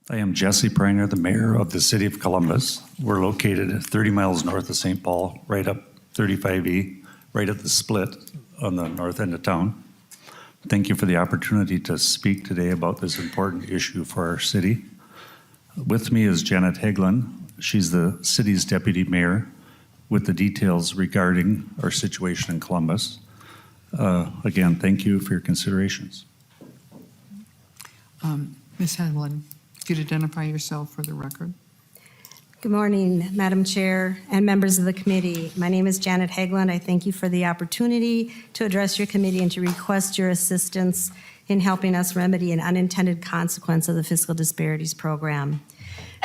I am Jesse Preiner, the mayor of the city of Columbus. We're located 30 miles north of St. Paul, right up 35E, right at the split on the north end of town. Thank you for the opportunity to speak today about this important issue for our city. With me is Janet Hegland. She's the city's deputy mayor with the details regarding our situation in Columbus. Again, thank you for your considerations. Ms. Hegland, could you identify yourself for the record? Good morning, Madam Chair and members of the committee. My name is Janet Hegland. I thank you for the opportunity to address your committee and to request your assistance in helping us remedy an unintended consequence of the Fiscal Disparities Program.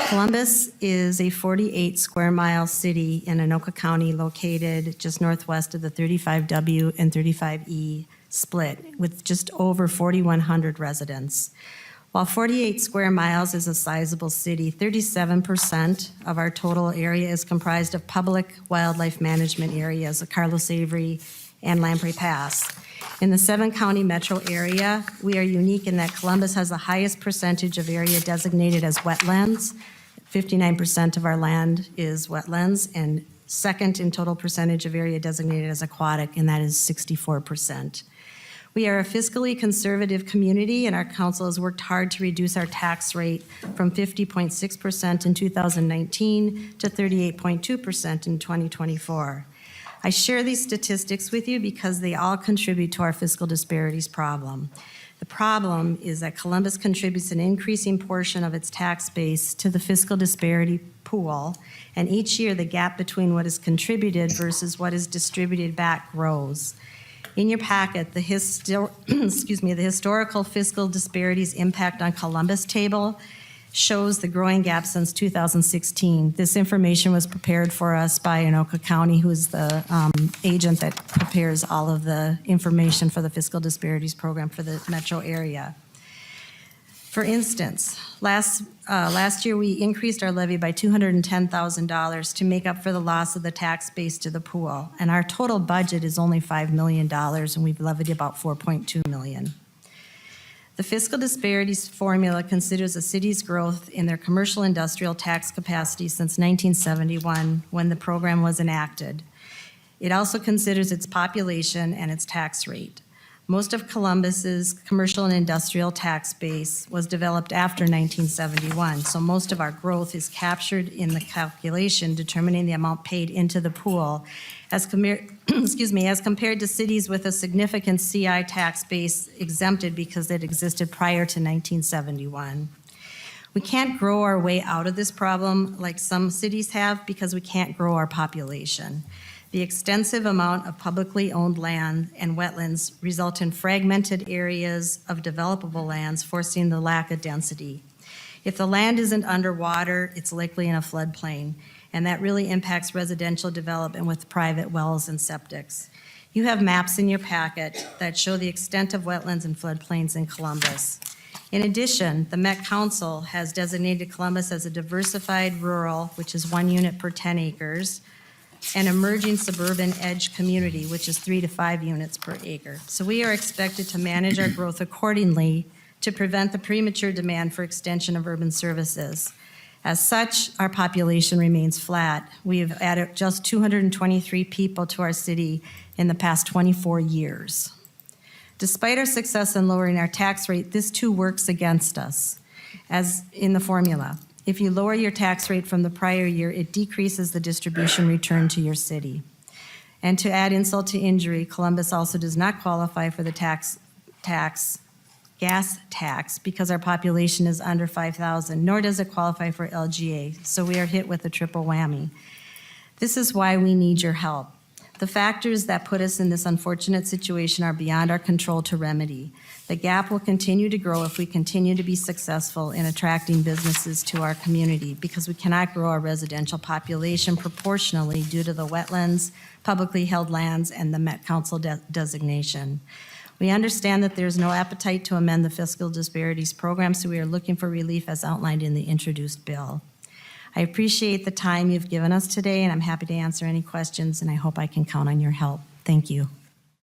Columbus is a 48 square mile city in Anoka County located just northwest of the 35W and 35E split with just over 4,100 residents. While 48 square miles is a sizable city, 37% of our total area is comprised of public wildlife management areas of Carlos Avery and Lamprey Pass. In the 7-county metro area, we are unique in that Columbus has the highest percentage of area designated as wetlands. 59% of our land is wetlands, and second in total percentage of area designated as aquatic, and that is 64%. We are a fiscally conservative community, and our council has worked hard to reduce our tax rate from 50.6% in 2019 to 38.2% in 2024. I share these statistics with you because they all contribute to our fiscal disparities problem. The problem is that Columbus contributes an increasing portion of its tax base to the fiscal disparity pool, and each year the gap between what is contributed versus what is distributed back grows. In your packet, the historical fiscal disparities impact on Columbus table shows the growing gap since 2016. This information was prepared for us by Anoka County, who is the agent that prepares all of the information for the Fiscal Disparities Program for the metro area. For instance, last year we increased our levy by $210,000 to make up for the loss of the tax base to the pool, and our total budget is only $5 million, and we've levied about $4.2 million. The fiscal disparities formula considers a city's growth in their commercial industrial tax capacity since 1971, when the program was enacted. It also considers its population and its tax rate. Most of Columbus's commercial and industrial tax base was developed after 1971, so most of our growth is captured in the calculation determining the amount paid into the pool as compared to cities with a significant CI tax base exempted because it existed prior to 1971. We can't grow our way out of this problem like some cities have because we can't grow our population. The extensive amount of publicly owned land and wetlands result in fragmented areas of developable lands, forcing the lack of density. If the land isn't underwater, it's likely in a floodplain, and that really impacts residential development with private wells and septics. You have maps in your packet that show the extent of wetlands and floodplains in Columbus. In addition, the Met Council has designated Columbus as a diversified rural, which is 1 unit per 10 acres, an emerging suburban edge community, which is 3 to 5 units per acre. So we are expected to manage our growth accordingly to prevent the premature demand for extension of urban services. As such, our population remains flat. We have added just 223 people to our city in the past 24 years. Despite our success in lowering our tax rate, this too works against us, as in the formula. If you lower your tax rate from the prior year, it decreases the distribution return to your city. And to add insult to injury, Columbus also does not qualify for the gas tax because our population is under 5,000, nor does it qualify for LGA, so we are hit with a triple whammy. This is why we need your help. The factors that put us in this unfortunate situation are beyond our control to remedy. The gap will continue to grow if we continue to be successful in attracting businesses to our community because we cannot grow our residential population proportionally due to the wetlands, publicly held lands, and the Met Council designation. We understand that there's no appetite to amend the Fiscal Disparities Program, so we are looking for relief as outlined in the introduced bill. I appreciate the time you've given us today, and I'm happy to answer any questions, and I hope I can count on your help. Thank you.